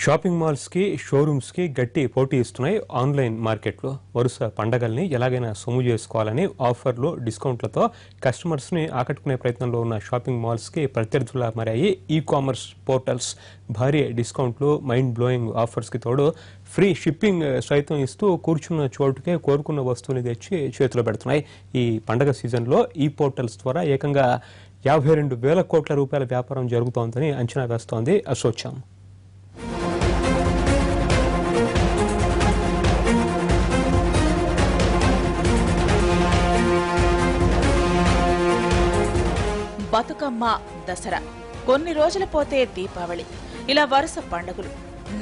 Shopping malls కి showrooms కి గట్టి పోటీ ఇస్తున్నాయి ఆన్లైన్ మార్కెట్లో. వరుస పండగల్ని ఎలాగైనా సొమ్ము చేసుకోవాలని ఆఫర్లు, డిస్కౌంట్లతో కస్టమర్స్ ని ఆకట్టుకునే ప్రయత్నంలో ఉన్న షాపింగ్ మాల్స్ కి ప్రత్యర్థులా మారాయి ఈ కామర్స్ పోర్టల్స్. భారీ డిస్కౌంట్లు, మైండ్ బ్లోయింగ్ ఆఫర్స్ కి తోడు ఫ్రీ షిప్పింగ్ సైతం ఇస్తూ కూర్చున్న చోటుకే కోరుకున్న వస్తువుని తెచ్చి చేతిలో పెడుతున్నాయి. ఈ పండగ సీజన్లో ఈ పోర్టల్స్ ద్వారా ఏకంగా 52,000 కోట్ల రూపాయల వ్యాపారం జరుగుతోందని అంచనా వేస్తోంది అసోచామ్. బతుకమ్మ, దసరా, కొన్ని రోజులు పోతే దీపావళి, ఇలా వరుస పండుగలు.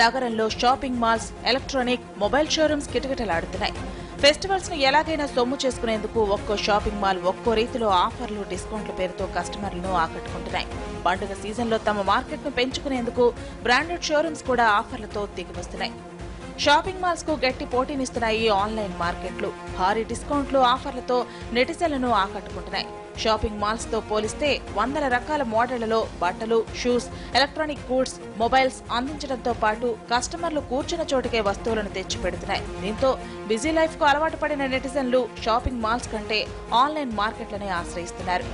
నగరంలో shopping malls, electronic, mobile showrooms కిటకిటలాడుతున్నాయి. ఫెస్టివల్స్ ను ఎలాగైనా సొమ్ము చేసుకునేందుకు ఒక్కో షాపింగ్ మాల్ ఒక్కో రీతిలో ఆఫర్లు, డిస్కౌంట్ల పేరుతో కస్టమర్లను ఆకట్టుకుంటున్నాయి. పండుగ సీజన్లో తమ మార్కెట్ ను పెంచుకునేందుకు బ్రాండెడ్ షోరూమ్స్ కూడా ఆఫర్లతో దిగివస్తున్నాయి. షాపింగ్ మాల్స్ కు గట్టి పోటీనిస్తున్నాయి ఆన్లైన్ మార్కెట్లు. భారీ డిస్కౌంట్లు, ఆఫర్లతో నెటిజన్లను ఆకట్టుకుంటున్నాయి. షాపింగ్ మాల్స్ తో పోలిస్తే వందల రకాల మోడళ్లలో బట్టలు, షూస్, ఎలక్ట్రానిక్ గూడ్స్, మొబైల్స్ అందించడంతో పాటు కస్టమర్లు కూర్చున్న చోటుకే వస్తువులను తెచ్చి పెడుతున్నాయి. దీంతో బిజీ లైఫ్ కు అలవాటు పడిన నెటిజన్లు షాపింగ్ మాల్స్ కంటే ఆన్లైన్ మార్కెట్లనే ఆశ్రయిస్తున్నారు.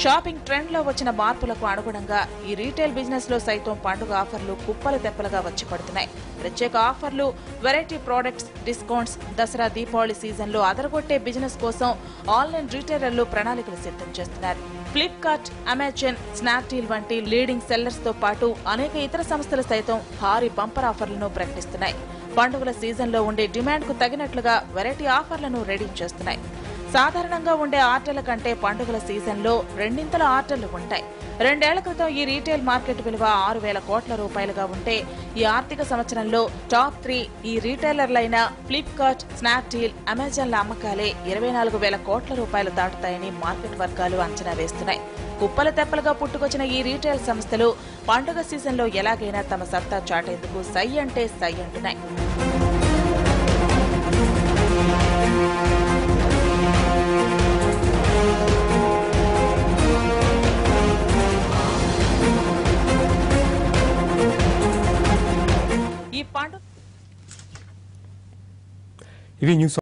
షాపింగ్ ట్రెండ్ లో వచ్చిన మార్పులకు అనుగుణంగా ఈ రీటైల్ బిజినెస్ లో సైతం పండుగ ఆఫర్లు కుప్పలు తెప్పలుగా వచ్చి పడుతున్నాయి. ప్రత్యేక ఆఫర్లు, variety products, discounts, Dasara, Deepavali season లో అదరగొట్టే బిజినెస్ కోసం ఆన్లైన్ రీటైలర్లు ప్రణాళికలు సిద్ధం చేస్తున్నారు. ఫ్లిప్కార్ట్, అమెజాన్, స్నాప్డీల్ వంటి లీడింగ్ సెల్లర్స్ తో పాటు అనేక ఇతర సంస్థలు సైతం భారీ బంపర్ ఆఫర్లను ప్రకటిస్తున్నాయి. పండుగల సీజన్ లో ఉండే డిమాండ్ కు తగినట్లుగా వెరైటీ ఆఫర్లను రెడీ చేస్తున్నాయి. సాధారణంగా ఉండే ఆర్డర్ల కంటే పండుగల సీజన్లో రెండింతల ఆర్డర్లు ఉంటాయి. 2 ఏళ్ల క్రితం ఈ రీటైల్ మార్కెట్ విలువ 6,000 కోట్ల రూపాయలుగా ఉంటే ఈ ఆర్థిక సంవత్సరంలో టాప్ 3 ఈ రీటైలర్లైన ఫ్లిప్కార్ట్, స్నాప్డీల్, అమెజాన్ల అమ్మకాలే 24,000 కోట్ల రూపాయలు దాటుతాయని మార్కెట్ వర్గాలు అంచనా వేస్తున్నాయి. కుప్పల తెప్పలుగా పుట్టుకొచ్చిన ఈ రీటైల్ సంస్థలు పండుగ సీజన్లో ఎలాగైనా తమ సత్తా చాటేందుకు సై అంటే సై అంటున్నాయి. ఈ పండుగ ఇవి న్యూస్